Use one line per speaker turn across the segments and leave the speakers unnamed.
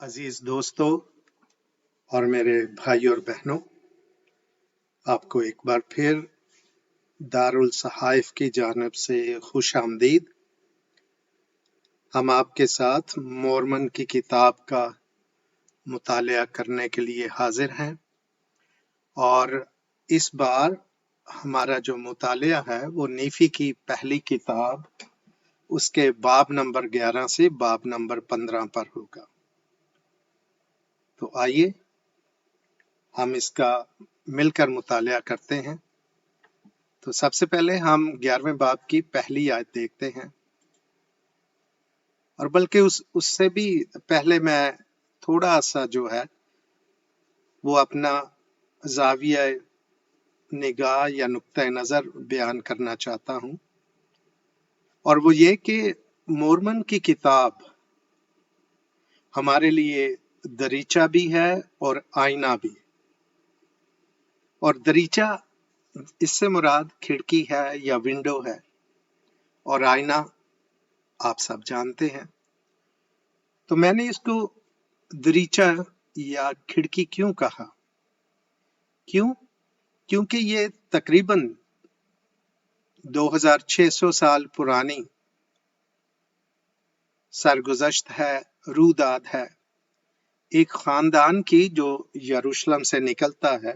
अजीज दोस्तों और मेरे भाई और बहनों, आपको एक बार फिर दारुल सहाइफ की जानिब से खुश आमदीद। हम आपके साथ मोरमन की किताब का मुतालिया करने के लिए हाजिर हैं और इस बार हमारा जो मुतालिया है वो नीफी की पहली किताब उसके बाब नंबर 11 से बाब नंबर 15 पर होगा। तो आइए हम इसका मिलकर मुतालिया करते हैं। तो सबसे पहले हम 11वें बाब की पहली आयत देखते हैं, और बल्कि उससे भी पहले मैं थोड़ा सा जो है वो अपना जाविया निगाह या नुक्ता नज़र बयान करना चाहता हूँ, और वो ये कि मोरमन की किताब हमारे लिए दरीचा भी है और आईना भी। और दरीचा, इससे मुराद खिड़की है या विंडो है, और आईना आप सब जानते हैं। तो मैंने इसको दरीचा या खिड़की क्यों कहा? क्योंकि ये तकरीबन 2600 साल पुरानी सरगुज़श्त है, रूदाद है एक खानदान की जो यरूशलेम से निकलता है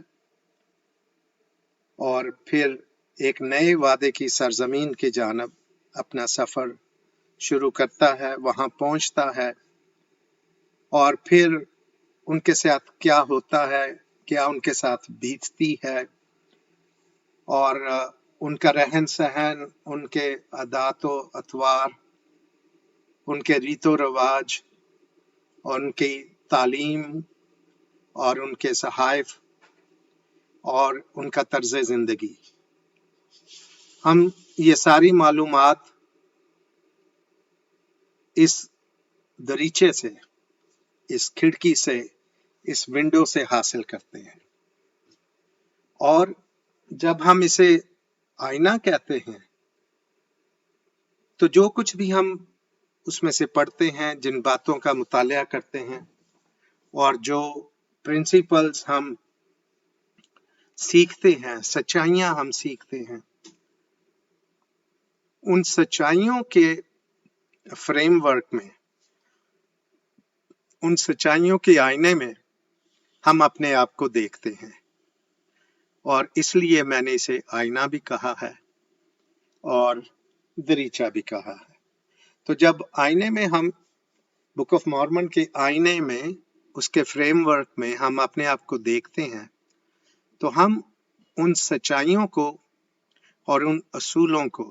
और फिर एक नए वादे की सरजमीन की जानब अपना सफर शुरू करता है, वहां पहुंचता है, और फिर उनके साथ क्या होता है, क्या उनके साथ बीतती है, और उनका रहन सहन, उनके आदात व अतवार, उनके रीतो रवाज, उनकी तालीम और उनके सहाइफ और उनका तर्ज जिंदगी, हम ये सारी मालूमात इस दरीचे से, इस खिड़की से, इस विंडो से हासिल करते हैं। और जब हम इसे आईना कहते हैं तो जो कुछ भी हम उसमें से पढ़ते हैं, जिन बातों का मुतालिया करते हैं और जो प्रिंसिपल्स हम सीखते हैं, सच्चाइयां हम सीखते हैं, उन सच्चाइयों के फ्रेमवर्क में, उन सच्चाइयों के आईने में हम अपने आप को देखते हैं, और इसलिए मैंने इसे आईना भी कहा है और दरीचा भी कहा है। तो जब आईने में हम बुक ऑफ मॉर्मन के आईने में, उसके फ्रेमवर्क में हम अपने आप को देखते हैं, तो हम उन सच्चाइयों को और उन असूलों को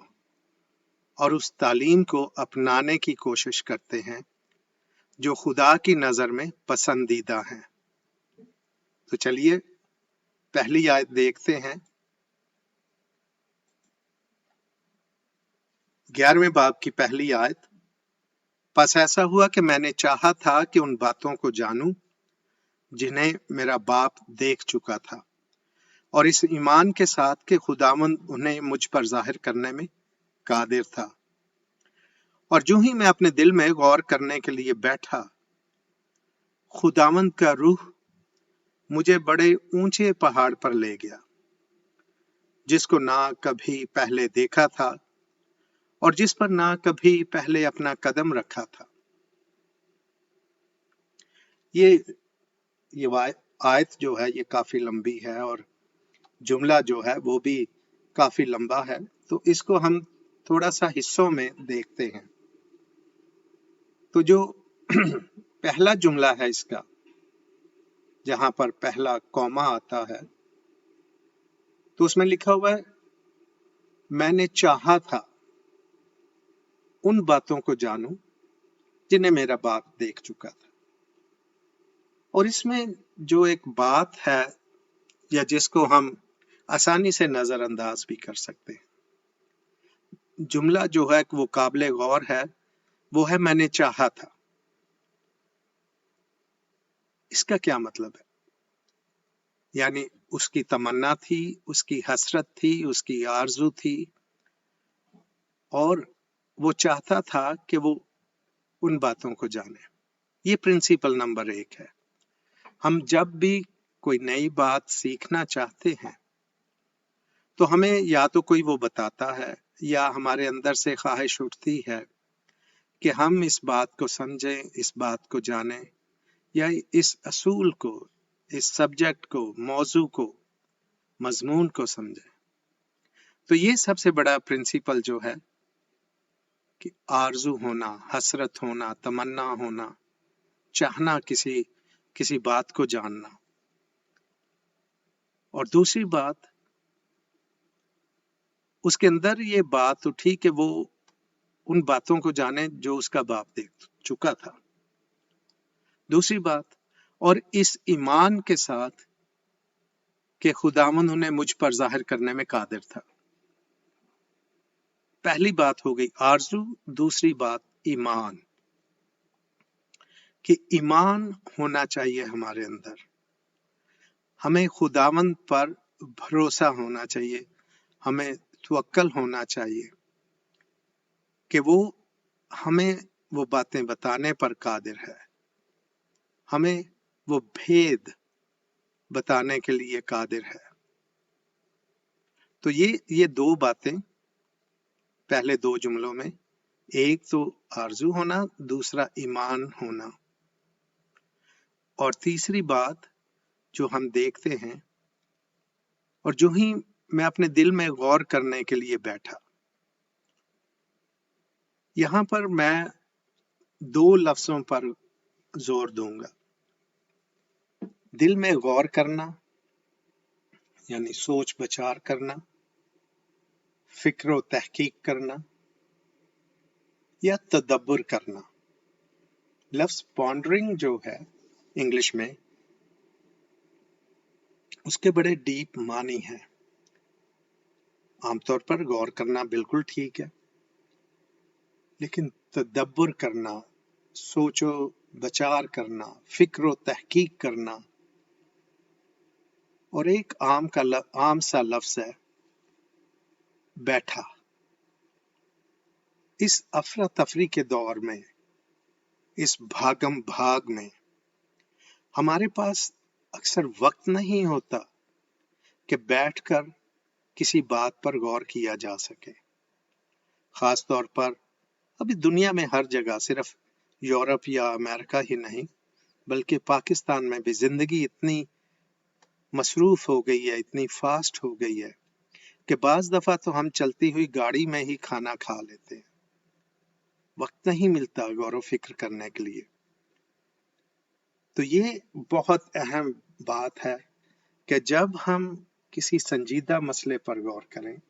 और उस तालीम को अपनाने की कोशिश करते हैं जो खुदा की नजर में पसंदीदा हैं। तो चलिए पहली आयत देखते हैं, 11वें बाब की पहली आयत। बस ऐसा हुआ कि मैंने चाहा था कि उन बातों को जानूं जिन्हें मेरा बाप देख चुका था, और इस ईमान के साथ कि खुदावंद उन्हें मुझ पर जाहिर करने में कादिर था। और जो ही मैं अपने दिल में गौर करने के लिए बैठा, खुदावंद का रूह मुझे बड़े ऊंचे पहाड़ पर ले गया, जिसको ना कभी पहले देखा था और जिस पर ना कभी पहले अपना कदम रखा था। ये आयत जो है ये काफी लंबी है और जुमला जो है वो भी काफी लंबा है, तो इसको हम थोड़ा सा हिस्सों में देखते हैं। तो जो पहला जुमला है इसका, जहां पर पहला कॉमा आता है, तो उसमें लिखा हुआ है मैंने चाहा था उन बातों को जानूं जिन्हें मेरा बाप देख चुका था। और इसमें जो एक बात है या जिसको हम आसानी से नजरअंदाज भी कर सकते हैं, जुमला जो है वो काबिले गौर है, वो है मैंने चाहा था। इसका क्या मतलब है? यानी उसकी तमन्ना थी, उसकी हसरत थी, उसकी आरजू थी, और वो चाहता था कि वो उन बातों को जाने। ये प्रिंसिपल नंबर 1 है। हम जब भी कोई नई बात सीखना चाहते हैं तो हमें या तो कोई वो बताता है या हमारे अंदर से ख्वाहिश उठती है कि हम इस बात को समझें, इस बात को जानें, या इस असूल को, इस सब्जेक्ट को, मौजू को, मजमून को समझें। तो ये सबसे बड़ा प्रिंसिपल जो है कि आरजू होना, हसरत होना, तमन्ना होना, चाहना किसी बात को जानना। और दूसरी बात, उसके अंदर ये बात उठी कि वो उन बातों को जाने जो उसका बाप देख चुका था। दूसरी बात, और इस ईमान के साथ कि खुदावंद उन्हें मुझ पर जाहिर करने में कादिर था। पहली बात हो गई आरजू, दूसरी बात ईमान, कि ईमान होना चाहिए हमारे अंदर। हमें खुदावंद पर भरोसा होना चाहिए, हमें तवक्कल होना चाहिए कि वो हमें वो बातें बताने पर कादिर है, हमें वो भेद बताने के लिए कादिर है। तो ये दो बातें पहले दो जुमलों में, एक तो आरजू होना, दूसरा ईमान होना। और तीसरी बात जो हम देखते हैं, और जो ही मैं अपने दिल में गौर करने के लिए बैठा, यहां पर मैं दो लफ्जों पर जोर दूंगा। दिल में गौर करना यानी सोच विचार करना, फिक्र व तहकीक करना, या तदब्बर करना। लफ्ज पॉन्डरिंग जो है इंग्लिश में, उसके बड़े डीप मानी हैं। आमतौर पर गौर करना बिल्कुल ठीक है, लेकिन तदब्बर करना, सोचो विचार करना, फिक्र व तहकीक करना, और एक आम सा लफ्ज है बैठा। इस अफरा तफरी के दौर में, इस भागम भाग में, हमारे पास अक्सर वक्त नहीं होता कि बैठकर किसी बात पर गौर किया जा सके। खास तौर पर अभी दुनिया में हर जगह, सिर्फ यूरोप या अमेरिका ही नहीं बल्कि पाकिस्तान में भी जिंदगी इतनी मसरूफ हो गई है, इतनी फास्ट हो गई है कि बाज दफा तो हम चलती हुई गाड़ी में ही खाना खा लेते हैं। वक्त नहीं मिलता गौर व फिक्र करने के लिए। तो ये बहुत अहम बात है कि जब हम किसी संजीदा मसले पर गौर करें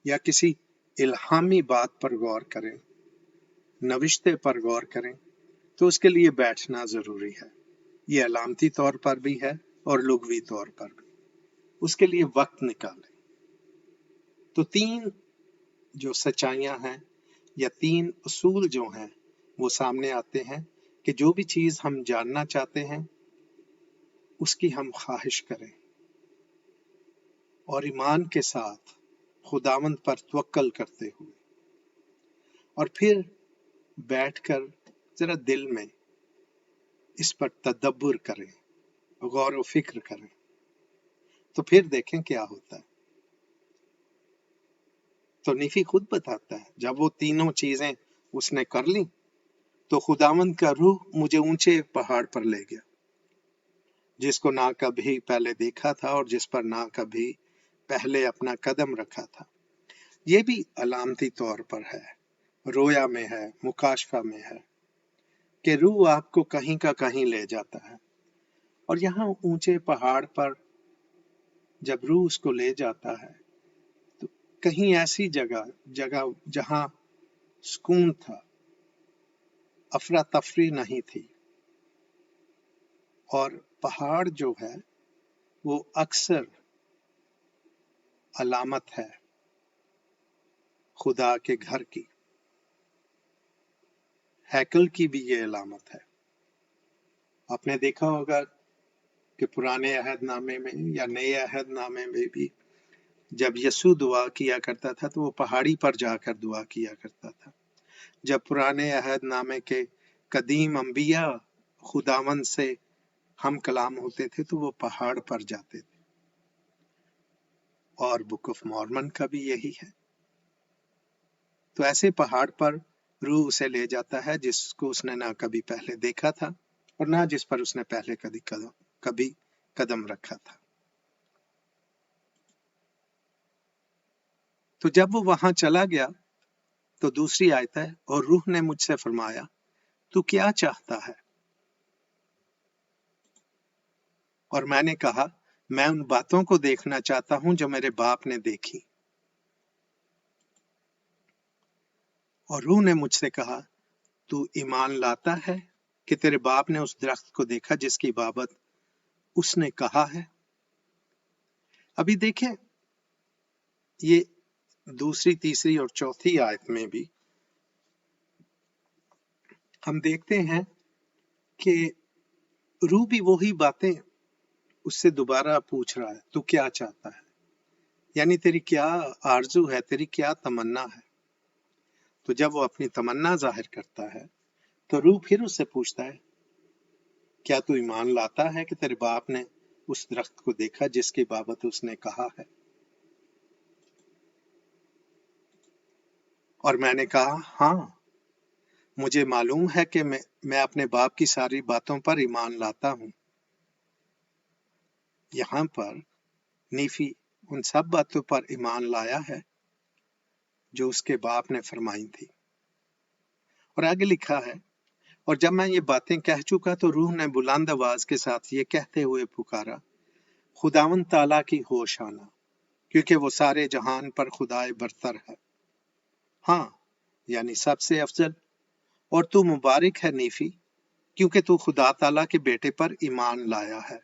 या किसी इल्हामी बात पर गौर करें, नविश्ते पर गौर करें, तो उसके लिए बैठना जरूरी है। ये अलामती तौर पर भी है और लुग़वी तौर पर भी। उसके लिए वक्त निकालें। तो तीन जो सच्चाइयां हैं या तीन उसूल जो हैं वो सामने आते हैं कि जो भी चीज हम जानना चाहते हैं उसकी हम ख्वाहिश करें और ईमान के साथ खुदावंद पर तवक्कल करते हुए, और फिर बैठकर जरा दिल में इस पर तदब्बर करें, गौर व फिक्र करें, तो फिर देखें क्या होता है। तो नीफी खुद बताता है, जब वो तीनों चीजें उसने कर ली तो खुदावंद का रूह मुझे ऊंचे पहाड़ पर ले गया, जिसको ना कभी पहले देखा था और जिस पर ना कभी पहले अपना कदम रखा था। ये भी अलामती तौर पर है, रोया में है, मुकाशफा में है कि रूह आपको कहीं का कहीं ले जाता है। और यहाँ ऊंचे पहाड़ पर जब रूह उसको ले जाता है तो कहीं ऐसी जगह जहां सुकून था, अफरा तफरी नहीं थी। और पहाड़ जो है वो अक्सर अलामत है खुदा के घर की, हैकल की भी ये अलामत है। आपने देखा होगा कि पुराने अहदनामे में या नए अहदनामे में भी जब यसू दुआ किया करता था तो वो पहाड़ी पर जाकर दुआ किया करता था। जब पुराने अहदनामे के कदीम अंबिया खुदावंद से हम कलाम होते थे तो वो पहाड़ पर जाते थे, और बुक ऑफ मॉर्मन का भी यही है। तो ऐसे पहाड़ पर रूह उसे ले जाता है जिसको उसने ना कभी पहले देखा था और ना जिस पर उसने पहले कभी कदम रखा था। तो जब वो वहां चला गया तो दूसरी आयत है, और रूह ने मुझसे फरमाया, तू क्या चाहता है? और मैंने कहा, मैं उन बातों को देखना चाहता हूं जो मेरे बाप ने देखी। और रूह ने मुझसे कहा, तू ईमान लाता है कि तेरे बाप ने उस दरख्त को देखा जिसकी बाबत उसने कहा है? अभी देखें, ये दूसरी, तीसरी और चौथी आयत में भी हम देखते हैं कि रूह भी वही बातें उससे दोबारा पूछ रहा है, तू क्या चाहता है, यानी तेरी क्या आरजू है, तेरी क्या तमन्ना है। तो जब वो अपनी तमन्ना जाहिर करता है तो रूह फिर उससे पूछता है, क्या तू ईमान लाता है कि तेरे बाप ने उस दरख्त को देखा जिसकी बाबत उसने कहा है? और मैंने कहा, हाँ, मुझे मालूम है कि मैं अपने बाप की सारी बातों पर ईमान लाता हूं। यहां पर नीफी उन सब बातों पर ईमान लाया है जो उसके बाप ने फरमाई थी। और आगे लिखा है, और जब मैं ये बातें कह चुका तो रूह ने बुलंद आवाज के साथ ये कहते हुए पुकारा, खुदावंद ताला की होशाना, क्योंकि वो सारे जहान पर खुदाए बरतर है। हाँ, यानी सबसे अफजल। और तू मुबारक है नीफी, क्योंकि तू खुदा ताला के बेटे पर ईमान लाया है।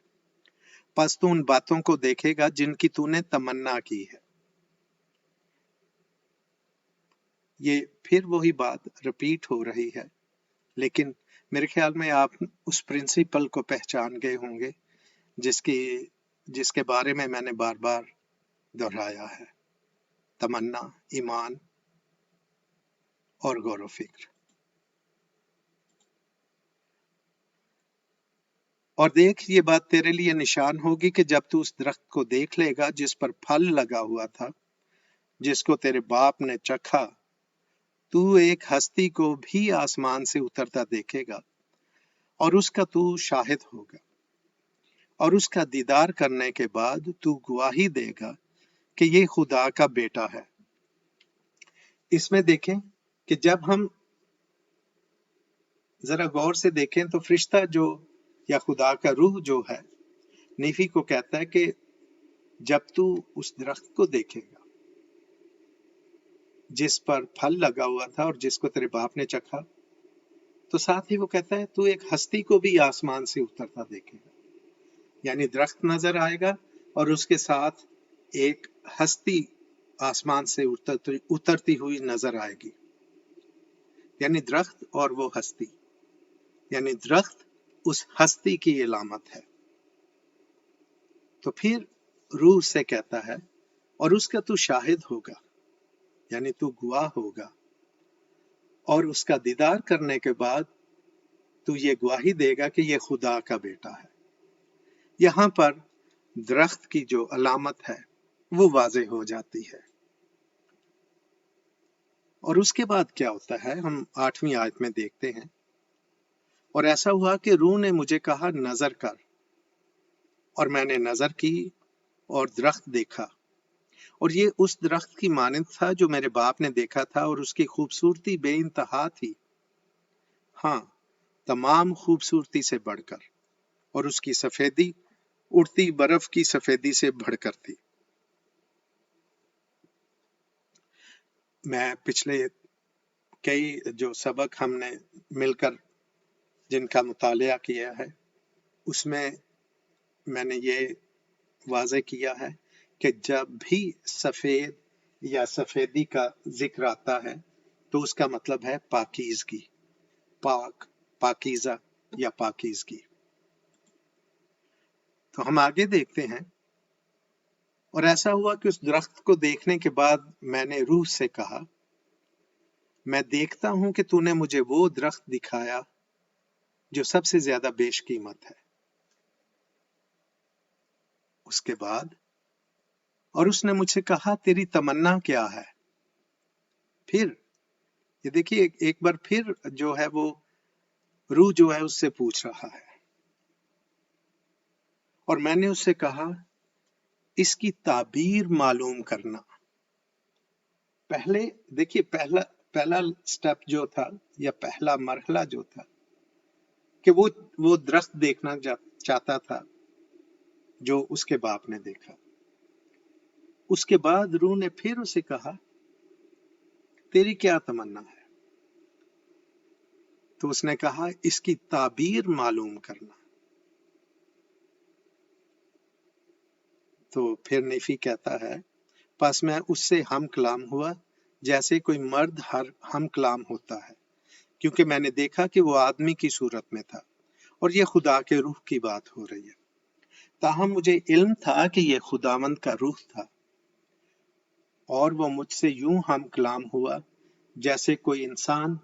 बस तू उन बातों को देखेगा जिनकी तूने तमन्ना की है। ये फिर वही बात रिपीट हो रही है, लेकिन मेरे ख्याल में आप उस प्रिंसिपल को पहचान गए होंगे जिसके बारे में मैंने बार बार दोहराया है, तमन्ना, ईमान और गौर व फिक्र। और देख, ये बात तेरे लिए निशान होगी कि जब तू उस दरख्त को देख लेगा जिस पर फल लगा हुआ था, जिसको तेरे बाप ने चखा, तू एक हस्ती को भी आसमान से उतरता देखेगा और उसका तू शाहिद होगा। और उसका दीदार करने के बाद तू गवाही देगा कि ये खुदा का बेटा है। इसमें देखें कि जब हम जरा गौर से देखें तो फरिश्ता जो या खुदा का रूह जो है, नीफी को कहता है कि जब तू उस दरख्त को देखेगा जिस पर फल लगा हुआ था और जिसको तेरे बाप ने चखा, तो साथ ही वो कहता है तू एक हस्ती को भी आसमान से उतरता देखेगा। यानी दरख्त नजर आएगा और उसके साथ एक हस्ती आसमान से उतरती हुई नजर आएगी। यानी दरख्त और वो हस्ती, यानी दरख्त उस हस्ती की अलामत है। तो फिर रूह से कहता है, और उसका तू शाहिद होगा, यानी तू गवाह होगा, और उसका दीदार करने के बाद तू ये गवाही देगा कि ये खुदा का बेटा है। यहां पर दरख्त की जो अलामत है वो वाजे हो जाती है। और उसके बाद क्या होता है, हम 8वीं आयत में देखते हैं, और ऐसा हुआ कि रूह ने मुझे कहा, नजर कर। और मैंने नजर की और दरख्त देखा, और ये उस दरख्त की मानंद था जो मेरे बाप ने देखा था, और उसकी खूबसूरती बेइंतहा थी, हाँ, तमाम खूबसूरती से बढ़कर, और उसकी सफेदी उड़ती बर्फ की सफेदी से बढ़कर थी। मैं पिछले कई जो सबक हमने मिलकर जिनका मुतालिया किया है उसमें मैंने ये वाज़े किया है कि जब भी सफेद या सफेदी का जिक्र आता है तो उसका मतलब है पाकीज़गी, पाक, पाकीज़ा या पाकीज़गी। तो हम आगे देखते हैं, और ऐसा हुआ कि उस दरख्त को देखने के बाद मैंने रूह से कहा, मैं देखता हूं कि तूने मुझे वो दरख्त दिखाया जो सबसे ज्यादा बेशकीमत है। उसके बाद और उसने मुझसे कहा, तेरी तमन्ना क्या है? फिर ये देखिए, एक बार फिर जो है वो रूह जो है उससे पूछ रहा है। और मैंने उससे कहा, इसकी ताबीर मालूम करना। पहले देखिए, पहला पहला स्टेप जो था, या पहला मरहला जो था, कि वो दरख्त देखना चाहता था जो उसके बाप ने देखा। उसके बाद रूह ने फिर उसे कहा, तेरी क्या तमन्ना है? तो उसने कहा, इसकी ताबीर मालूम करना। तो फिर नेफी कहता है, पास मैं उससे हम कलाम हुआ जैसे कोई मर्द हर हम कलाम होता है, क्योंकि मैंने देखा कि वो आदमी की सूरत में था और ये खुदा के रूह की बात हो रही है। ताहम मुझे इल्म था कि ये खुदावंद का रूह था, और वो मुझसे यूं हम कलाम हुआ जैसे कोई इंसान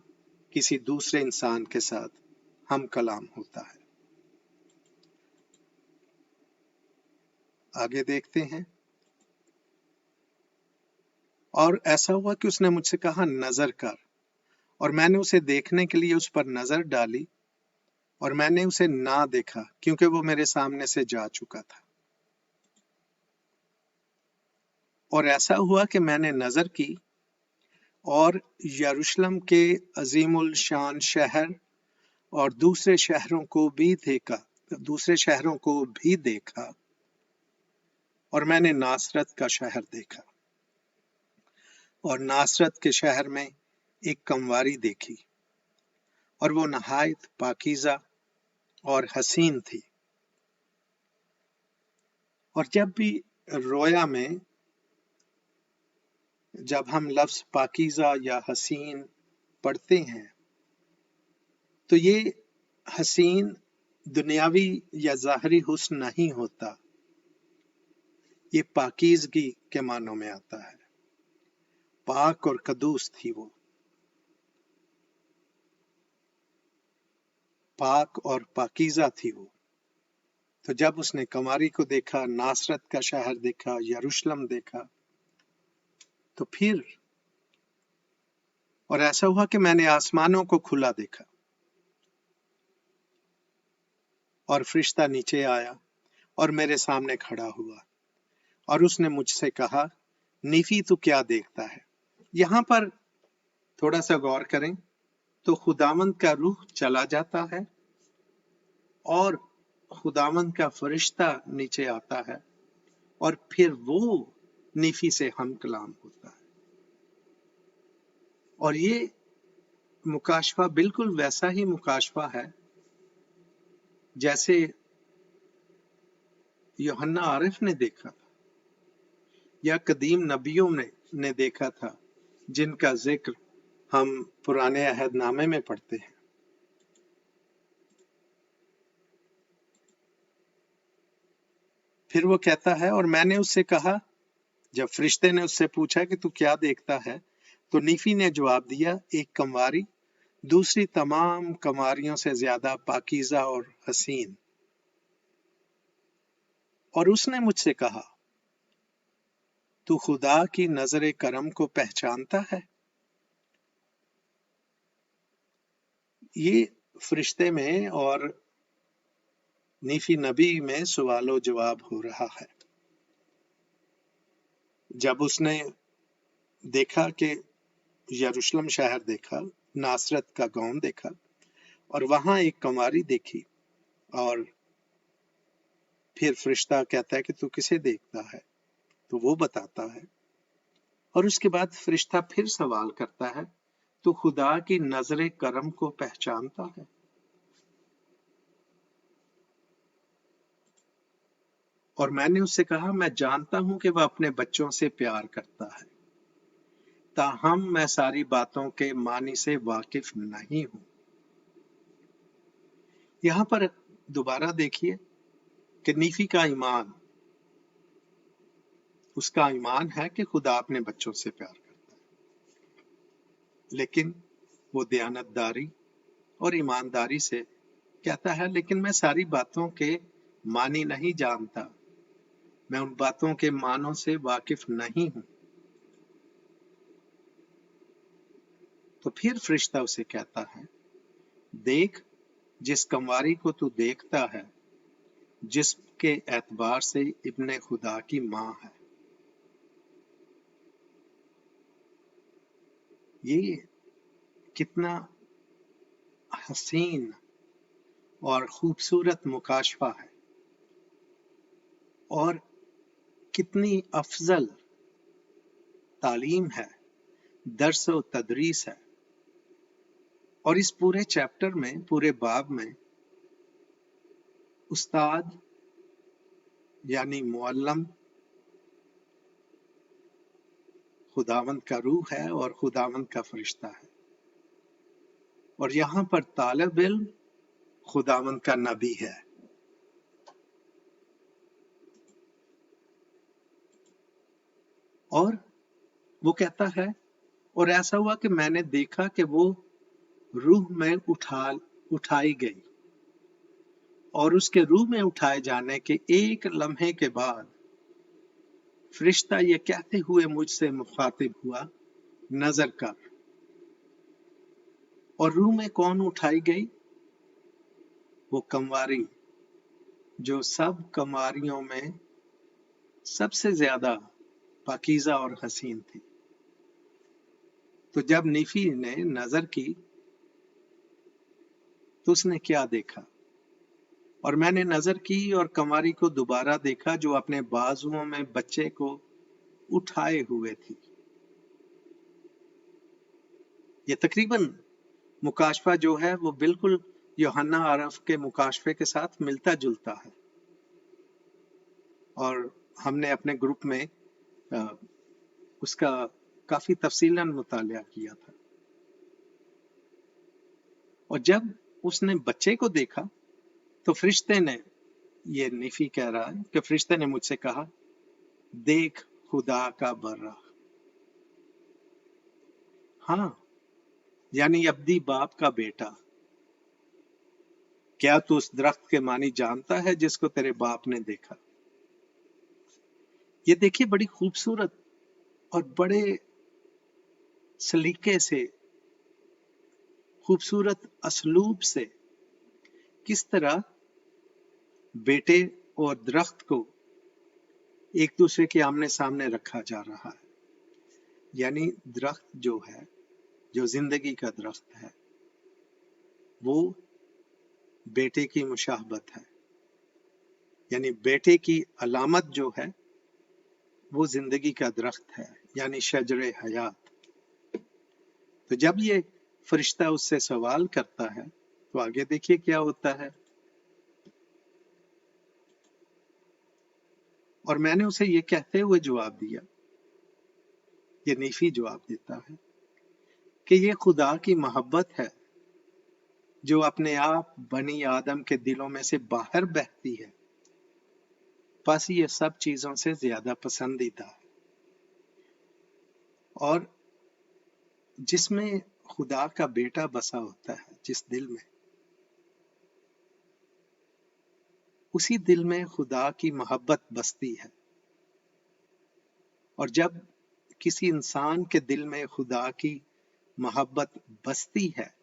किसी दूसरे इंसान के साथ हम कलाम होता है। आगे देखते हैं। और ऐसा हुआ कि उसने मुझसे कहा, नजर कर। और मैंने उसे देखने के लिए उस पर नजर डाली, और मैंने उसे ना देखा क्योंकि वो मेरे सामने से जा चुका था। और ऐसा हुआ कि मैंने नजर की, और यरूशलेम के अजीमुल शान शहर और दूसरे शहरों को भी देखा। और मैंने नासरत का शहर देखा, और नासरत के शहर में एक कंवारी देखी, और वो नहायत पाकीज़ा और हसीन थी। और जब भी रोया में जब हम लफ्ज पाकीज़ा या हसीन पढ़ते हैं, तो ये हसीन दुनियावी या ज़ाहरी हुस्न नहीं होता, ये पाकीज़गी के मानों में आता है। पाक और कदूस थी वो, पाक और पाकीज़ा थी वो। तो जब उसने कंवारी को देखा, नासरत का शहर देखा, यरूशलेम देखा, तो फिर और ऐसा हुआ कि मैंने आसमानों को खुला देखा, और फरिश्ता नीचे आया और मेरे सामने खड़ा हुआ, और उसने मुझसे कहा, नीफी तू क्या देखता है? यहां पर थोड़ा सा गौर करें तो खुदावंद का रूह चला जाता है और खुदावंद का फरिश्ता नीचे आता है, और फिर वो नीफी से हम कलाम होता है। और ये मुकाशफा बिल्कुल वैसा ही मुकाशफा है जैसे यूहन्ना आरिफ ने देखा था, या कदीम नबियों ने देखा था, जिनका जिक्र हम पुराने अहदनामे में पढ़ते हैं। फिर वो कहता है, और मैंने उससे कहा, जब फरिश्ते ने उससे पूछा कि तू क्या देखता है, तो नीफी ने जवाब दिया, एक कंवारी, दूसरी तमाम कंवारियों से ज्यादा पाकीज़ा और हसीन। और उसने मुझसे कहा, तू खुदा की नजर करम को पहचानता है? ये फरिश्ते में और नीफी नबी में सवालो जवाब हो रहा है। जब उसने देखा कि यरूशलेम शहर देखा, नासरत का गांव देखा, और वहां एक कंवारी देखी, और फिर फरिश्ता कहता है कि तू किसे देखता है? तो वो बताता है, और उसके बाद फरिश्ता फिर सवाल करता है, तो खुदा की नजर करम को पहचानता है? और मैंने उससे कहा, मैं जानता हूं कि वह अपने बच्चों से प्यार करता है, ताहम मैं सारी बातों के मानी से वाकिफ नहीं हूं। यहां पर दोबारा देखिए कि नीफी का ईमान, उसका ईमान है कि खुदा अपने बच्चों से प्यार करता है, लेकिन वो दयानतदारी और ईमानदारी से कहता है लेकिन मैं सारी बातों के मानी नहीं जानता, मैं उन बातों के मानों से वाकिफ नहीं हूं। तो फिर फरिश्ता उसे कहता है, देख, जिस कंवारी को तू देखता है, जिसके एतबार से इब्ने खुदा की माँ है, ये कितना हसीन और खूबसूरत मुकाशफा है, और कितनी अफजल तालीम है, दर्स व तदरीस है। और इस पूरे चैप्टर में, पूरे बाब में, उस्ताद यानी मुअल्लम खुदावंद का रूह है और खुदावंद का फरिश्ता है, और यहाँ पर तालिब इल्म खुदावंद का नबी है। और वो कहता है, और ऐसा हुआ कि मैंने देखा कि वो रूह में उठाई गई, और उसके रूह में उठाए जाने के एक लम्हे के बाद फरिश्ता ये कहते हुए मुझसे मुखातिब हुआ, नजर कर। और रूह में कौन उठाई गई? वो कंवारी, जो सब कंवारियों में सबसे ज्यादा पाकीज़ा और हसीन थी। तो जब नीफी ने नजर की तो उसने क्या देखा? और मैंने नजर की और कंवारी को दोबारा देखा, जो अपने बाजुओं में बच्चे को उठाए हुए थी। ये तकरीबन मुकाशफा जो है वो बिल्कुल यूहन्ना आरफ के मुकाशफे के साथ मिलता जुलता है, और हमने अपने ग्रुप में उसका काफी तफसीलन मुतालिया किया था। और जब उसने बच्चे को देखा तो फरिश्ते ने, ये नीफी कह रहा है कि फरिश्ते ने मुझसे कहा, देख खुदा का बर्रा। हाँ, यानी अब्दी बाप का बेटा, क्या तू उस दरख्त के मानी जानता है जिसको तेरे बाप ने देखा? ये देखिए, बड़ी खूबसूरत और बड़े सलीके से, खूबसूरत असलूब से किस तरह बेटे और दरख्त को एक दूसरे के आमने सामने रखा जा रहा है। यानी दरख्त जो है, जो जिंदगी का दरख्त है, वो बेटे की मुशाहबत है, यानी बेटे की अलामत जो है वो जिंदगी का दरख्त है, यानी शजरे हयात। तो जब ये फरिश्ता उससे सवाल करता है तो आगे देखिए क्या होता है। और मैंने उसे ये कहते हुए जवाब दिया, ये नीफी जवाब देता है कि ये खुदा की मोहब्बत है जो अपने आप बनी आदम के दिलों में से बाहर बहती है, बस ये सब चीजों से ज्यादा पसंदीदा है। और जिसमें खुदा का बेटा बसा होता है, जिस दिल में, उसी दिल में खुदा की मोहब्बत बसती है। और जब किसी इंसान के दिल में खुदा की मोहब्बत बसती है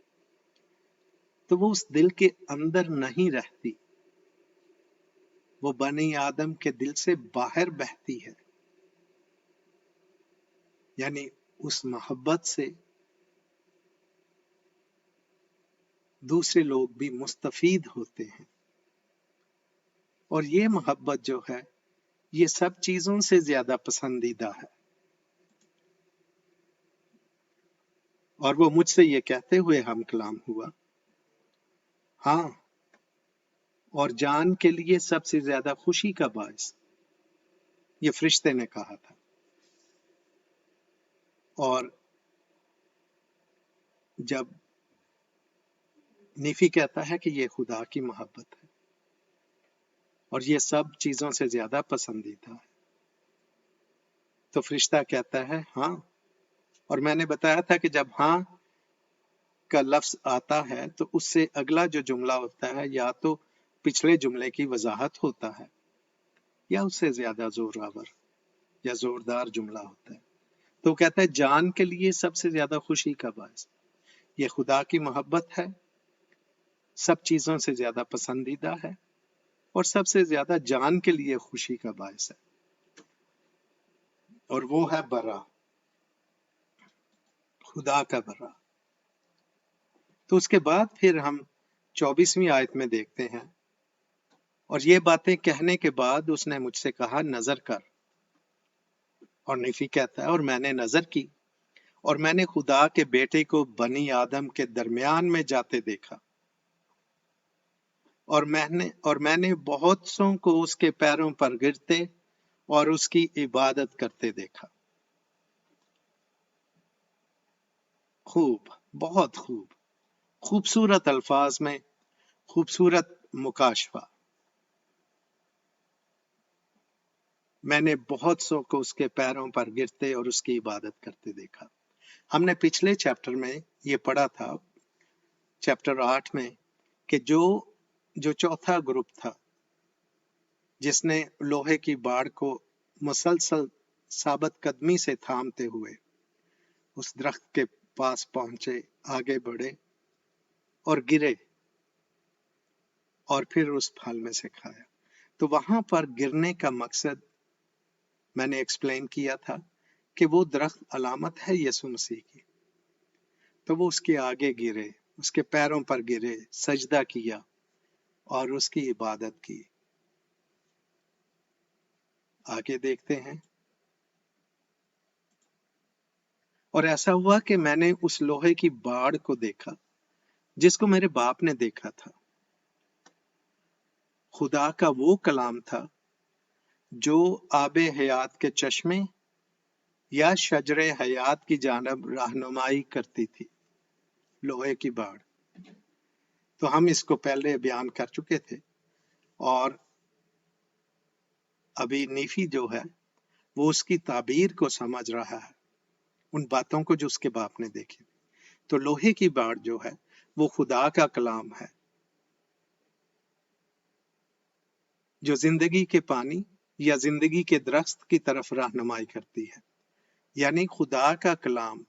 तो वो उस दिल के अंदर नहीं रहती, वो बनी आदम के दिल से बाहर बहती है। यानी उस मोहब्बत से दूसरे लोग भी मुस्तफीद होते हैं। और ये मोहब्बत जो है, ये सब चीजों से ज्यादा पसंदीदा है। और वो मुझसे ये कहते हुए हम कलाम हुआ, हाँ, और जान के लिए सबसे ज्यादा खुशी का बायस, ये फरिश्ते ने कहा था। और जब नीफी कहता है कि ये खुदा की मोहब्बत है और ये सब चीजों से ज्यादा पसंदीदा है, तो फरिश्ता कहता है हाँ। और मैंने बताया था कि जब हाँ کا لفظ آتا ہے تو اس سے اگلا جو جملہ ہوتا ہے یا تو پچھلے جملے کی وضاحت ہوتا ہے یا اس سے زیادہ زور آور یا زوردار جملہ ہوتا ہے. تو کہتا ہے جان کے لیے سب سے زیادہ خوشی کا باعث یہ خدا کی محبت ہے، سب چیزوں سے زیادہ پسندیدہ ہے اور سب سے زیادہ جان کے لیے خوشی کا باعث ہے، اور وہ ہے برا، خدا کا برا. تو اس کے بعد پھر ہم 24ویں آیت میں دیکھتے ہیں، اور یہ باتیں کہنے کے بعد اس نے مجھ سے کہا نظر کر. اور نیفی کہتا ہے اور میں نے نظر کی اور میں نے خدا کے بیٹے کو بنی آدم کے درمیان میں جاتے دیکھا، اور میں نے بہت سوں کو اس کے پیروں پر گرتے اور اس کی عبادت کرتے دیکھا. خوب، بہت خوب، خوبصورت الفاظ میں خوبصورت مکاشفہ. میں نے بہت سو کو اس کے پیروں پر گرتے اور اس کی عبادت کرتے دیکھا. ہم نے پچھلے چیپٹر میں یہ پڑھا تھا، چیپٹر 8 میں، کہ جو چوتھا گروپ تھا جس نے لوہے کی باڑ کو مسلسل ثابت قدمی سے تھامتے ہوئے اس درخت کے پاس پہنچے، آگے بڑھے اور گرے اور پھر اس پھل میں سے کھایا. تو وہاں پر گرنے کا مقصد میں نے ایکسپلین کیا تھا کہ وہ درخت علامت ہے یسوع مسیح کی. تو وہ اس کے آگے گرے، اس کے پیروں پر گرے، سجدہ کیا اور اس کی عبادت کی. آگے دیکھتے ہیں. اور ایسا ہوا کہ میں نے اس لوہے کی باڑ کو دیکھا جس کو میرے باپ نے دیکھا تھا. خدا کا وہ کلام تھا جو آب حیات کے چشمے یا شجر حیات کی جانب رہنمائی کرتی تھی. لوہے کی باڑ، تو ہم اس کو پہلے بیان کر چکے تھے، اور ابھی نیفی جو ہے وہ اس کی تعبیر کو سمجھ رہا ہے، ان باتوں کو جو اس کے باپ نے دیکھی. تو لوہے کی باڑ جو ہے وہ خدا کا کلام ہے جو زندگی کے پانی یا زندگی کے درخت کی طرف رہنمائی کرتی ہے. یعنی خدا کا کلام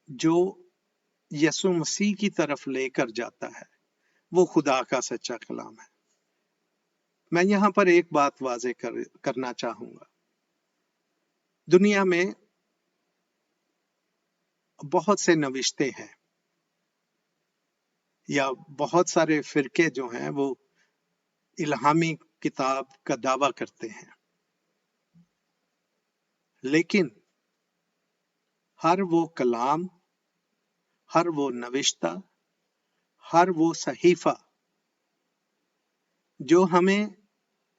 جو یسوع مسیح کی طرف لے کر جاتا ہے وہ خدا کا سچا کلام ہے. میں یہاں پر ایک بات واضح کرنا چاہوں گا. دنیا میں بہت سے نوشتے ہیں یا بہت سارے فرقے جو ہیں وہ الہامی کتاب کا دعویٰ کرتے ہیں، لیکن ہر وہ کلام، ہر وہ نوشتہ، ہر وہ صحیفہ جو ہمیں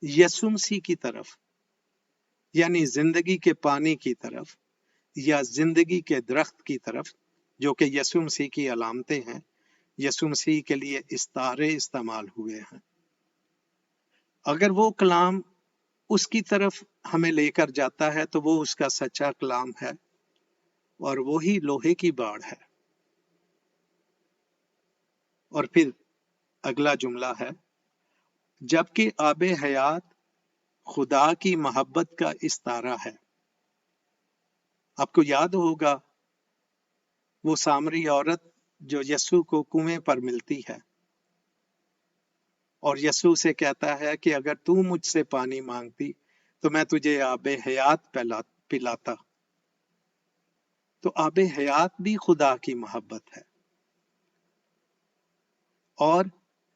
یسوع مسیح کی طرف یعنی زندگی کے پانی کی طرف یا زندگی کے درخت کی طرف، جو کہ یسوع مسیح کی علامتیں ہیں، یسوع مسیح کے لیے استعارے استعمال ہوئے ہیں، اگر وہ کلام اس کی طرف ہمیں لے کر جاتا ہے تو وہ اس کا سچا کلام ہے، اور وہی لوہے کی باڑ ہے. اور پھر اگلا جملہ ہے، جبکہ آب حیات خدا کی محبت کا استعارہ ہے. آپ کو یاد ہوگا وہ سامری عورت جو یسوع کو کنویں پر ملتی ہے اور یسوع سے کہتا ہے کہ اگر تو مجھ سے پانی مانگتی تو میں تجھے آب حیات پلاتا. تو آب حیات بھی خدا کی محبت ہے. اور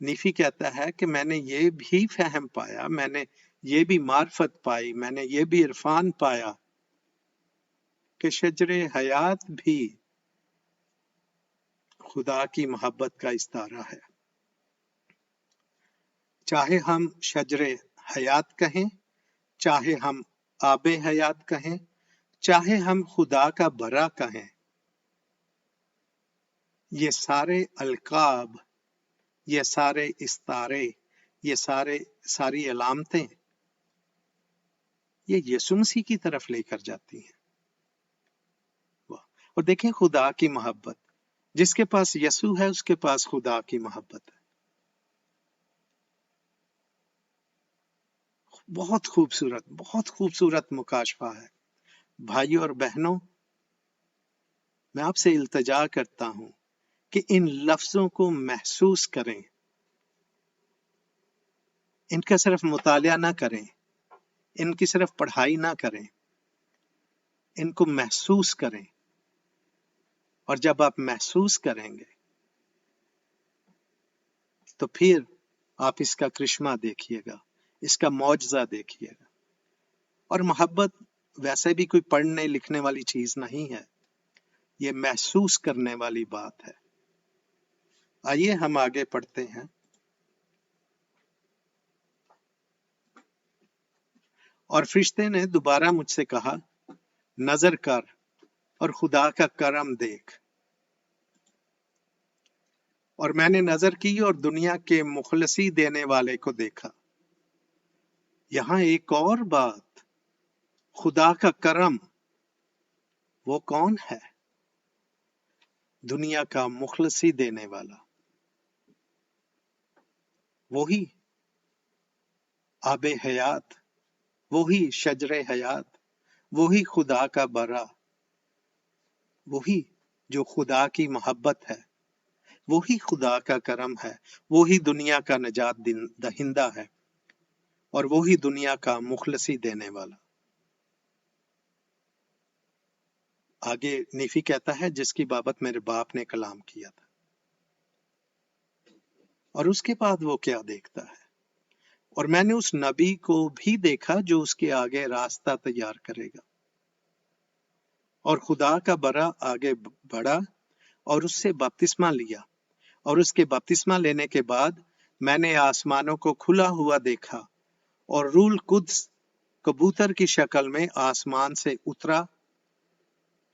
نیفی کہتا ہے کہ میں نے یہ بھی فہم پایا، میں نے یہ بھی معرفت پائی، میں نے یہ بھی عرفان پایا کہ شجر حیات بھی خدا کی محبت کا استعارہ ہے. چاہے ہم شجر حیات کہیں، چاہے ہم آب حیات کہیں، چاہے ہم خدا کا برا کہیں، یہ سارے القاب، یہ سارے استعارے، یہ ساری علامتیں یہ یسوع مسیح کی طرف لے کر جاتی ہیں. اور دیکھیں خدا کی محبت، जिसके पास यसू है उसके पास खुदा की मोहब्बत है। बहुत खूबसूरत मुकाशफा है। भाइयों और बहनों, मैं आपसे इल्तजा करता हूं कि इन लफ्जों को महसूस करें, इनका सिर्फ मुतालिया ना करें, इनकी सिर्फ पढ़ाई ना करें, इनको महसूस करें। और जब आप महसूस करेंगे तो फिर आप इसका करिश्मा देखिएगा, इसका मौजज़ा देखिएगा। और मोहब्बत वैसे भी कोई पढ़ने लिखने वाली चीज नहीं है, ये महसूस करने वाली बात है। आइए हम आगे पढ़ते हैं। और फरिश्ते ने दोबारा मुझसे कहा, नजर कर और खुदा का करम देख। और मैंने नजर की और दुनिया के मुखलसी देने वाले को देखा। यहां एक और बात, खुदा का करम वो कौन है? दुनिया का मुखलसी देने वाला, वही आबे हयात, वही शजरे हयात, वही खुदा का बरा, वही जो खुदा की मोहब्बत है, वही खुदा का करम है, वही दुनिया का नजात दहिंदा है और वही दुनिया का मुखलसी देने वाला। आगे नीफी कहता है, जिसकी बाबत मेरे बाप ने कलाम किया था। और उसके बाद वो क्या देखता है? और मैंने उस नबी को भी देखा जो उसके आगे रास्ता तैयार करेगा। और खुदा का बरा आगे बढ़ा और उससे बपतिस्मा लिया। और उसके बपतिस्मा लेने के बाद मैंने आसमानों को खुला हुआ देखा और रूल कुद्स कबूतर की शक्ल में आसमान से उतरा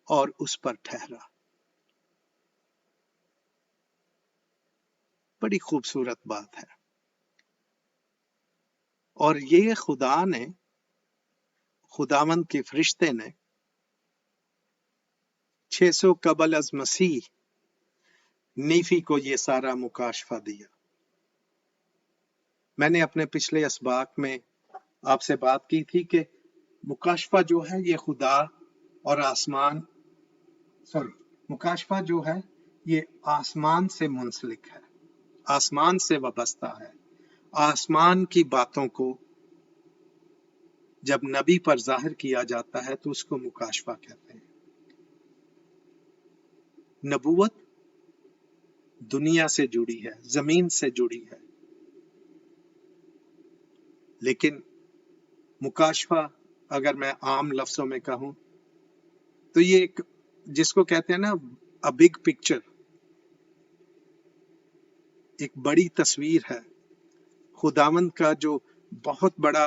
और उस पर ठहरा। बड़ी खूबसूरत बात है। और ये खुदा ने, खुदावंद के फरिश्ते ने 600 कबल अज मसीह नीफी को ये सारा मुकाशफा दिया। मैंने अपने पिछले असबाक में आपसे बात की थी कि मुकाशफा जो है ये खुदा और आसमान, मुकाशफा जो है ये आसमान से मुंसलिक है, आसमान से वाबस्ता है। आसमान की बातों को जब नबी पर जाहिर किया जाता है तो उसको मुकाशफा कहते हैं। नबूवत दुनिया से जुड़ी है, जमीन से जुड़ी है, लेकिन मुकाशफा अगर मैं आम लफ्जों में कहूं तो ये एक, जिसको कहते हैं ना अ बिग पिक्चर, एक बड़ी तस्वीर है। खुदावंद का जो बहुत बड़ा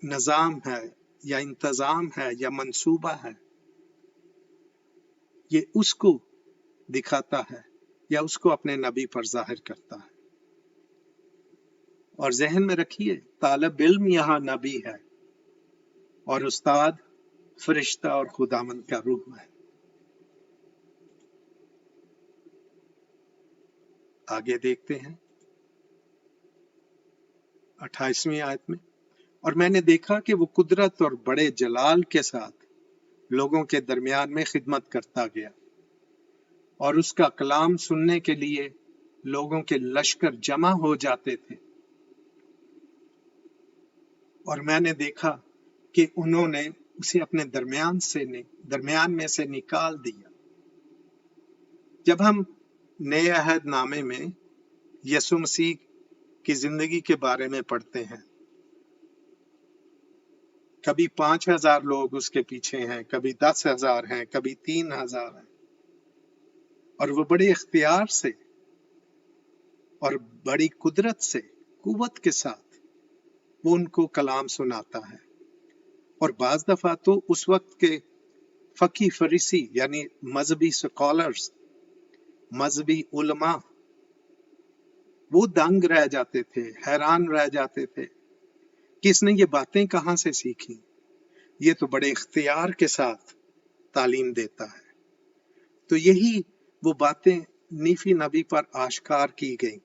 निजाम है या इंतजाम है या मंसूबा है, ये उसको दिखाता है या उसको अपने नबी पर जाहिर करता है। और जहन में रखिए, तालिब इल्म यहाँ नबी है और उस्ताद फरिश्ता और खुदावंद का रूह है। आगे देखते हैं 28वीं आयत में। और मैंने देखा कि वो कुदरत और बड़े जलाल के साथ लोगों के दरमियान में खिदमत करता गया और उसका कलाम सुनने के लिए लोगों के लश्कर जमा हो जाते थे। और मैंने देखा कि उन्होंने उसे अपने दरमियान में से निकाल दिया। जब हम नए अहद नामे में यसु मसीह की जिंदगी के बारे में पढ़ते हैं, कभी 5000 लोग उसके पीछे हैं, कभी 10,000 हैं, कभी 3,000 हैं, और वो बड़े इख्तियार से और बड़ी कुदरत से, कुव्वत के साथ वो उनको कलाम सुनाता है। और बाज दफा तो उस वक्त के फकी फरीसी यानी मजहबी स्कॉलर्स, मजहबी उलमा, वो दंग रह जाते थे, हैरान रह जाते थे कि इसने ये बातें कहां से सीखी। ये तो बड़े इख्तियार के साथ तालीम देता है। तो यही वो बातें नीफी नबी पर आश्कार की गई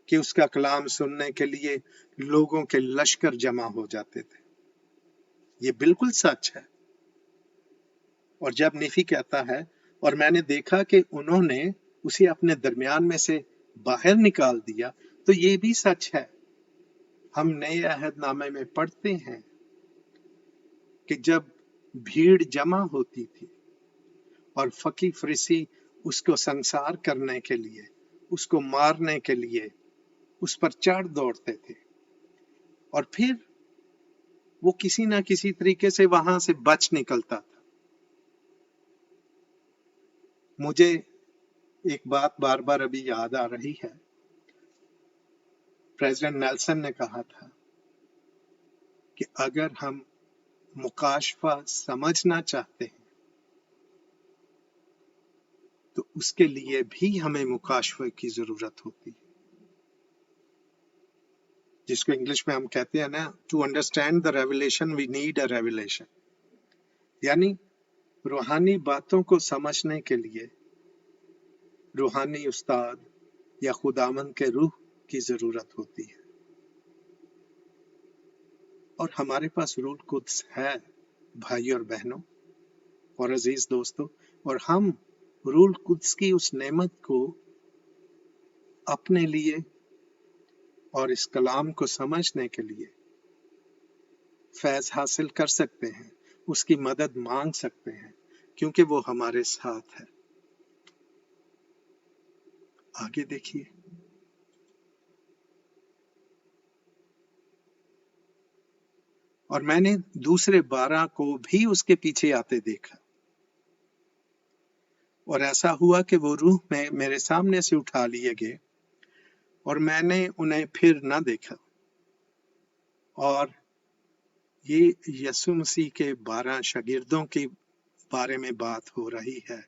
कि उसका कलाम सुनने के लिए लोगों के लश्कर जमा हो जाते थे। ये बिल्कुल सच है। और जब नीफी कहता है, और मैंने देखा कि उन्होंने उसे अपने दरमियान में से बाहर निकाल दिया, तो ये भी सच है। हम नए अहदनामे में पढ़ते हैं कि जब भीड़ जमा होती थी और फकी फरीसी उसको संसार करने के लिए, उसको मारने के लिए उस पर चढ़ दौड़ते थे, और फिर वो किसी ना किसी तरीके से वहां से बच निकलता था। मुझे एक बात बार बार अभी याद आ रही है। प्रेसिडेंट नेल्सन ने कहा था कि अगर हम मुकाशफा समझना चाहते हैं तो उसके लिए भी हमें मुकाशफे की जरूरत होती है, जिसको इंग्लिश में हम कहते हैं ना, to understand the revelation we need a revelation. यानी रूहानी बातों को समझने के लिए रूहानी उस्ताद या खुदावंद के रूह की जरूरत होती है। और हमारे पास रूह कुद्स है भाई और बहनों और अजीज दोस्तों, और हम रूह कुद्स की उस नेमत को अपने लिए और इस कलाम को समझने के लिए फैज हासिल कर सकते हैं, उसकी मदद मांग सकते हैं, क्योंकि वो हमारे साथ है। आगे देखिए, और मैंने दूसरे 12 को भी उसके पीछे आते देखा, और ऐसा हुआ कि वो रूह में मेरे सामने से उठा लिए गए और मैंने उन्हें फिर न देखा। और ये यीशु मसीह के 12 शागिर्दों के बारे में बात हो रही है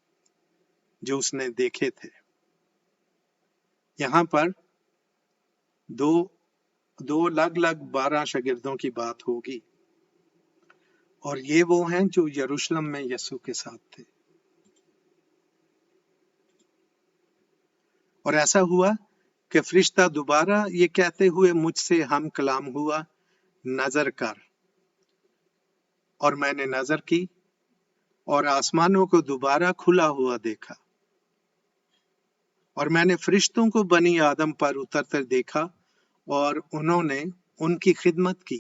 जो उसने देखे थे। यहाँ पर दो अलग अलग 12 शागिर्दों की बात होगी, और ये वो हैं जो यरूशलेम में यीशु के साथ थे। और ऐसा हुआ कि फरिश्ता दोबारा ये कहते हुए मुझसे हम कलाम हुआ, नजर कर। और मैंने नजर की और आसमानों को दोबारा खुला हुआ देखा, और मैंने फरिश्तों को बनी आदम पर उतरते देखा, और उन्होंने उनकी खिदमत की।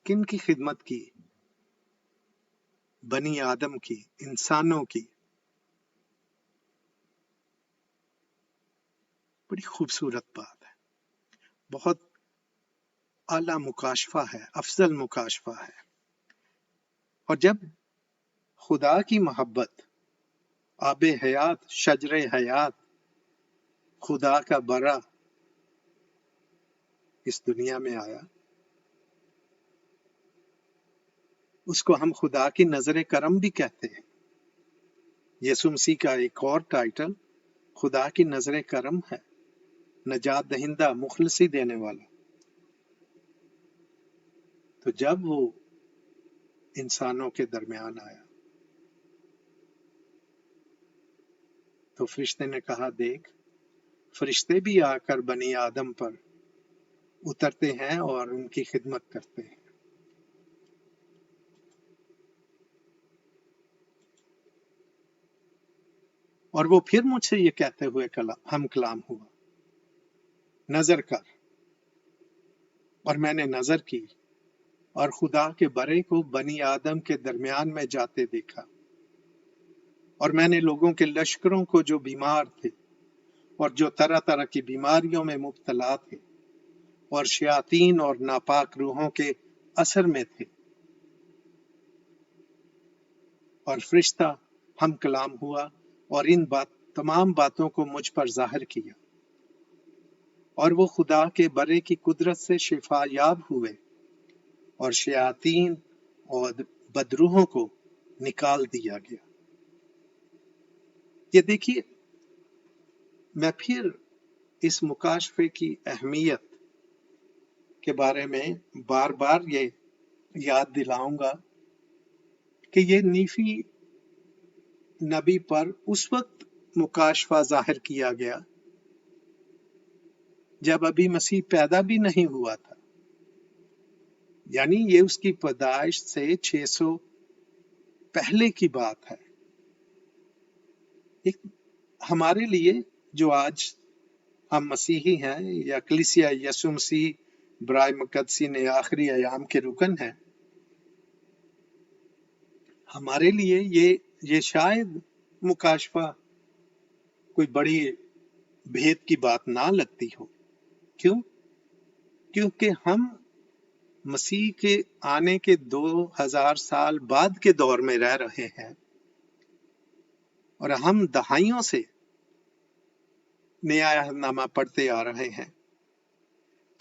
किन की खिदमत की? बनी आदम की, इंसानों की। बड़ी खूबसूरत बात है, बहुत आला मुकाशफा है, अफजल मुकाशफा है। और जब खुदा की मोहब्बत, आबे हयात, शजरे हयात, खुदा का बरा इस दुनिया में आया, उसको हम खुदा की नजर करम भी कहते हैं। यीशु मसीह का एक और टाइटल खुदा की नजर करम है, नजात दहिंदा, मुखलसी देने वाला। तो जब वो इंसानों के दरमियान आया तो फरिश्ते ने कहा, देख, फरिश्ते भी आकर बनी आदम पर उतरते हैं और उनकी खिदमत करते हैं। और वो फिर मुझसे ये कहते हुए हम कलाम हुआ, नजर कर। और मैंने नजर की और खुदा के बरे को बनी आदम के दरमियान में जाते देखा। और मैंने लोगों के लश्करों को जो बीमार थे और जो तरह तरह की बीमारियों में मुब्तला थे और शयातीन और नापाक रूहों के असर में थे, और फरिश्ता हम कलाम हुआ और इन तमाम बातों को मुझ पर जाहिर किया। और वो खुदा के बरे की कुदरत से शिफा याब हुए और शयातीन और बदरूहों को निकाल दिया गया। ये देखिए, मैं फिर इस मुकाशफे की अहमियत के बारे में बार बार ये याद दिलाऊंगा कि ये नीफी नबी पर उस वक्त मुकाशफा जाहिर किया गया जब अभी मसीह पैदा भी नहीं हुआ था, यानी ये उसकी पैदाइश से 600 पहले की बात है। एक हमारे लिए जो आज हम मसीही हैं या कलीसिया यसु मसीह ब्राय मुकद्दसी ने आखिरी अयाम के रुकन है, हमारे लिए ये शायद मुकाशफा कोई बड़ी भेद की बात ना लगती हो। क्यों? क्योंकि हम मसीह के आने के 2000 साल बाद के दौर में रह रहे हैं और हम दहाइयों से नया अहदनामा पढ़ते आ रहे हैं।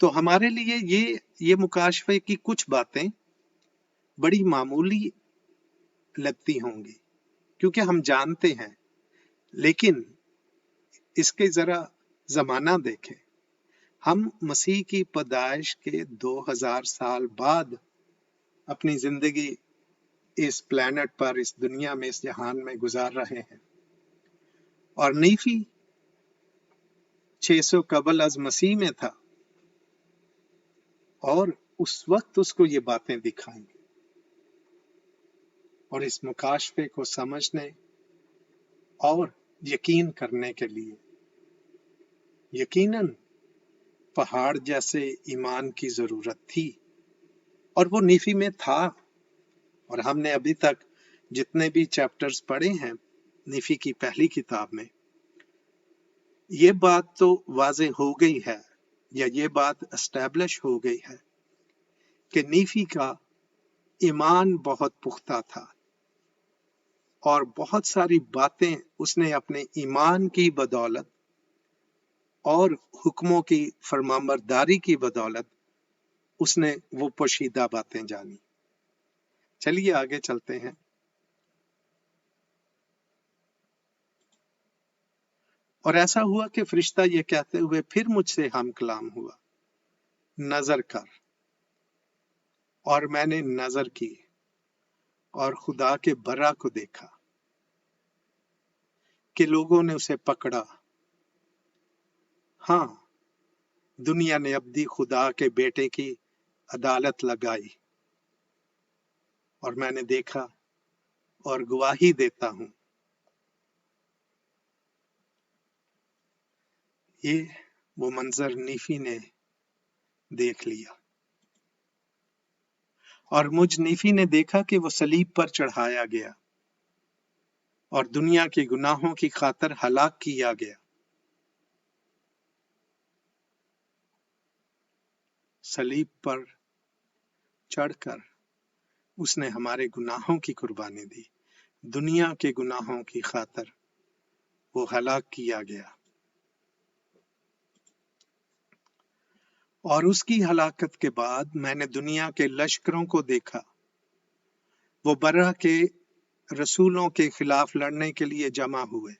तो हमारे लिए ये मुकाशफे की कुछ बातें बड़ी मामूली लगती होंगी क्योंकि हम जानते हैं, लेकिन इसके जरा जमाना देखें। हम मसीह की पैदाइश के 2000 साल बाद अपनी जिंदगी इस प्लेनेट पर, इस दुनिया में, इस जहान में गुजार रहे हैं और नीफी 600 कबल अज मसीह में था और उस वक्त उसको ये बातें दिखाएंगे। और इस मुकाशफे को समझने और यकीन करने के लिए यकीनन पहाड़ जैसे ईमान की जरूरत थी और वो नीफी में था। और हमने अभी तक जितने भी चैप्टर्स पढ़े हैं नीफी की पहली किताब में, ये बात तो वाजे हो गई है या ये बात एस्टैब्लिश हो गई है कि नीफी का ईमान बहुत पुख्ता था और बहुत सारी बातें उसने अपने ईमान की बदौलत और हुक्मों की फरमाबरदारी की बदौलत उसने वो पोशीदा बातें जानी। चलिए आगे चलते हैं। और ऐसा हुआ कि फरिश्ता ये कहते हुए फिर मुझसे हम कलाम हुआ, नजर कर। और मैंने नजर की और खुदा के बरा को देखा कि लोगों ने उसे पकड़ा। हाँ, दुनिया ने अब्दी खुदा के बेटे की अदालत लगाई और मैंने देखा और गवाही देता हूं। ये वो मंजर नीफी ने देख लिया और मुझ नीफी ने देखा कि वो सलीब पर चढ़ाया गया और दुनिया के गुनाहों की खातर हलाक किया गया। सलीब पर चढ़कर उसने हमारे गुनाहों की कुर्बानी दी, दुनिया के गुनाहों की खातर वो हलाक किया गया। और उसकी हलाकत के बाद मैंने दुनिया के लश्करों को देखा, वो बरह के रसूलों के खिलाफ लड़ने के लिए जमा हुए।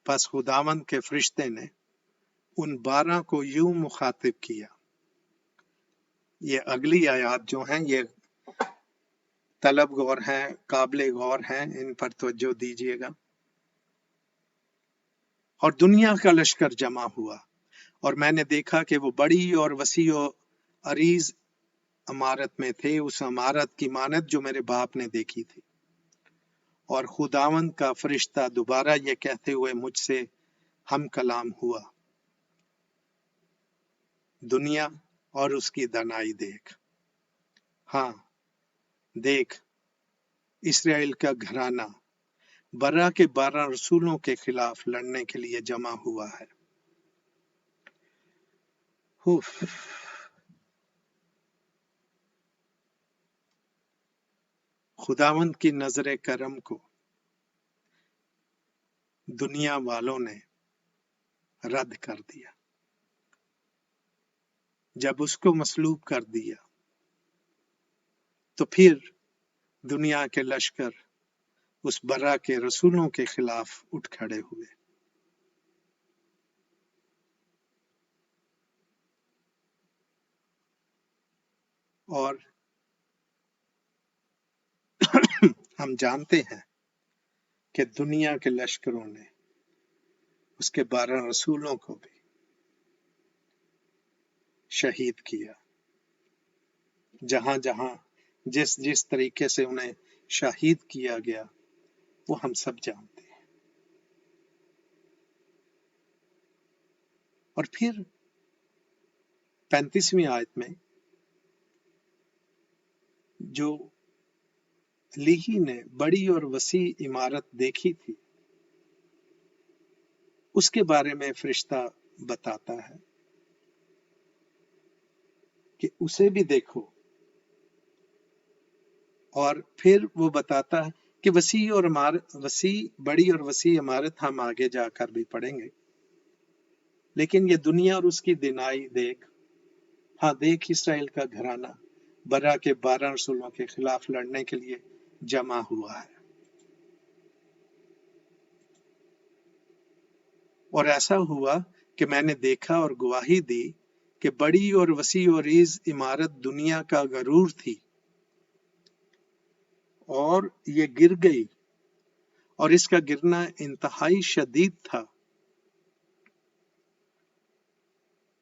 बस खुदावंद के फरिश्ते ने उन 12 को यूं मुखातिब किया। ये अगली आयत जो हैं ये तलब गौर हैं, काबिल गौर हैं, इन पर तवज्जो दीजिएगा। और दुनिया का लश्कर जमा हुआ और मैंने देखा कि वो बड़ी और वसी और अरीज इमारत में थे, उस इमारत की मानद जो मेरे बाप ने देखी थी। और खुदावंद का फरिश्ता दोबारा ये कहते हुए मुझसे हम कलाम हुआ, दुनिया और उसकी दनाई देख। हाँ देख, इस्राएल का घराना बर्रा के 12 रसूलों के खिलाफ लड़ने के लिए जमा हुआ है। खुदावंद की नजर करम को दुनिया वालों ने रद्द कर दिया। जब उसको मसलूब कर दिया तो फिर दुनिया के लश्कर उस बर्रा के रसूलों के खिलाफ उठ खड़े हुए। और हम जानते हैं کہ دنیا کے لشکروں نے اس کے 12 رسولوں کو بھی شہید کیا، جہاں جہاں جس جس طریقے سے انہیں شہید کیا گیا وہ ہم سب جانتے ہیں۔ اور پھر 35ویں آیت میں جو لیہی نے بڑی اور وسیع عمارت دیکھی تھی اس کے بارے میں فرشتہ بتاتا ہے کہ اسے بھی دیکھو، اور پھر وہ بتاتا ہے کہ بڑی اور وسیع عمارت ہم آگے جا کر بھی پڑھیں گے، لیکن یہ دنیا اور اس کی دنائی دیکھ، ہاں دیکھ اسرائیل کا گھرانہ برا کے 12 رسولوں کے خلاف لڑنے کے لیے جمع ہوا ہے۔ اور ایسا ہوا کہ میں نے دیکھا اور گواہی دی کہ بڑی اور وسیع و عریض عمارت دنیا کا غرور تھی، اور یہ گر گئی، اور اس کا گرنا انتہائی شدید تھا۔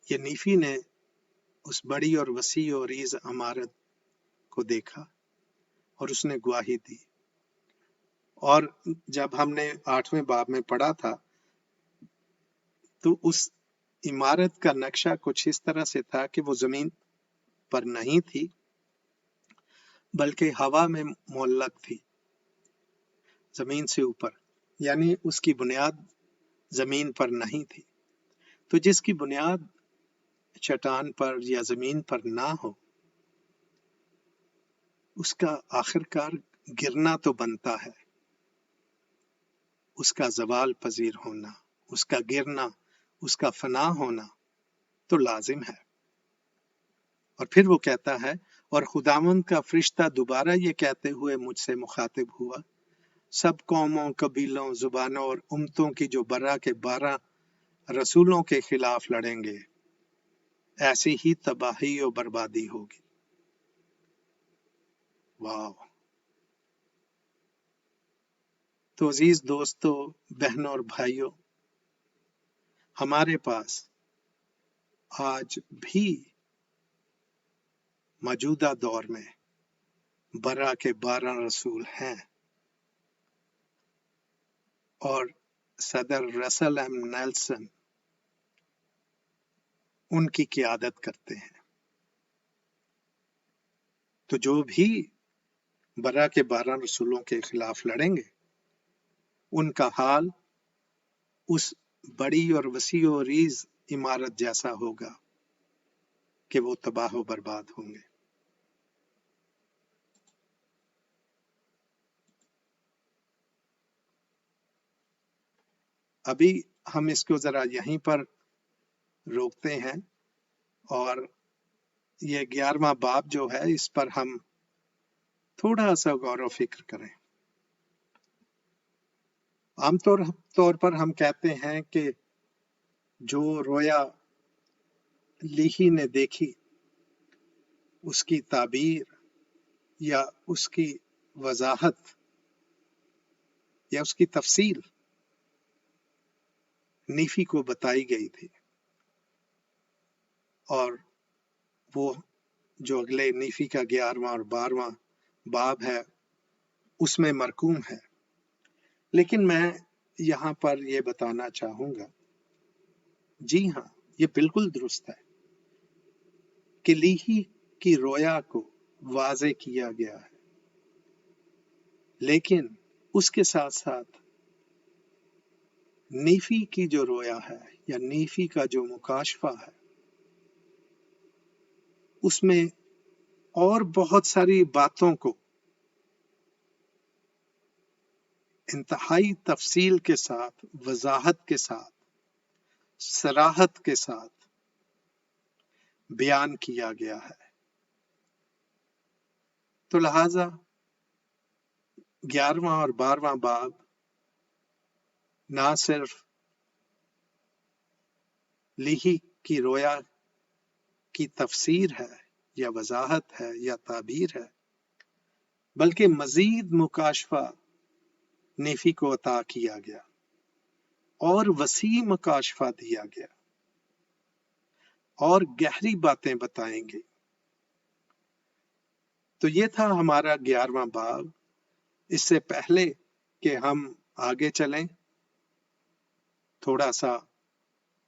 یہ نیفی نے اس بڑی اور وسیع و عریض عمارت کو دیکھا اور اس نے گواہی دی۔ اور جب ہم نے 8ویں باب میں پڑھا تھا تو اس عمارت کا نقشہ کچھ اس طرح سے تھا کہ وہ زمین پر نہیں تھی بلکہ ہوا میں معلق تھی، زمین سے اوپر، یعنی اس کی بنیاد زمین پر نہیں تھی۔ تو جس کی بنیاد چٹان پر یا زمین پر نہ ہو اس کا آخر کار گرنا تو بنتا ہے، اس کا زوال پذیر ہونا، اس کا گرنا، اس کا فنا ہونا تو لازم ہے۔ اور پھر وہ کہتا ہے اور خداوند کا فرشتہ دوبارہ یہ کہتے ہوئے مجھ سے مخاطب ہوا، سب قوموں، قبیلوں، زبانوں اور امتوں کی جو برا کے 12 رسولوں کے خلاف لڑیں گے ایسی ہی تباہی و بربادی ہوگی۔ واو! تو عزیز دوستو، بہنوں اور بھائیوں، ہمارے پاس آج بھی موجودہ دور میں برا کے 12 رسول ہیں، اور صدر رسل ایم نیلسن ان کی قیادت کرتے ہیں۔ تو جو بھی برا کے 12 رسولوں کے خلاف لڑیں گے ان کا حال اس بڑی اور وسیع و عریض عمارت جیسا ہوگا کہ وہ تباہ و برباد ہوں گے۔ ابھی ہم اس کو ذرا یہیں پر روکتے ہیں، اور یہ 11واں باب جو ہے اس پر ہم تھوڑا سا غور و فکر کریں۔ عام طور پر ہم کہتے ہیں کہ جو رویا لیہی نے دیکھی اس کی تعبیر یا اس کی وضاحت یا اس کی تفصیل نیفی کو بتائی گئی تھی، اور وہ جو اگلے نیفی کا 11واں اور 12واں باب ہے اس میں مرقوم ہے۔ لیکن میں یہاں پر یہ بتانا چاہوں گا، جی ہاں یہ بالکل درست ہے کہ لیہی کی رویا کو واضح کیا گیا ہے، لیکن اس کے ساتھ ساتھ نیفی کی جو رویا ہے یا نیفی کا جو مکاشفہ ہے اس میں اور بہت ساری باتوں کو انتہائی تفصیل کے ساتھ، وضاحت کے ساتھ، صراحت کے ساتھ بیان کیا گیا ہے۔ تو لہذا 11واں اور 12واں باب نہ صرف لیہی کی رویا کی تفسیر ہے یا وضاحت ہے یا تعبیر ہے، بلکہ مزید مکاشفہ नेफी को अता किया गया और वसी मकाशफा दिया गया और गहरी बातें बताएंगे। तो ये था हमारा 11वां बाब। इससे पहले कि हम आगे चलें, थोड़ा सा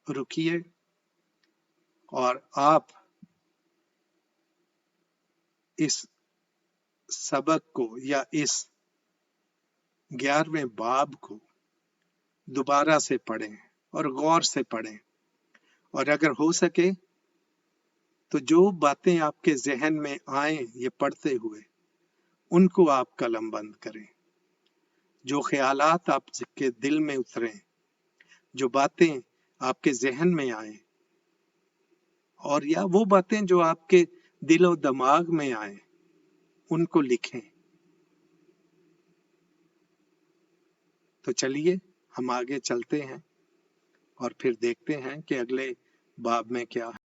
रुकिए और आप इस सबक को या इस 11वें बाब को दोबारा से पढ़ें और गौर से पढ़ें, और अगर हो सके तो जो बातें आपके जहन में आए ये पढ़ते हुए उनको आप कलम बंद करें। जो ख्यालात आपके दिल में उतरें, जो बातें आपके जहन में आए, और या वो बातें जो आपके दिल और दिमाग में आए, उनको लिखें। तो चलिए हम आगे चलते हैं और फिर देखते हैं कि अगले बाब में क्या है।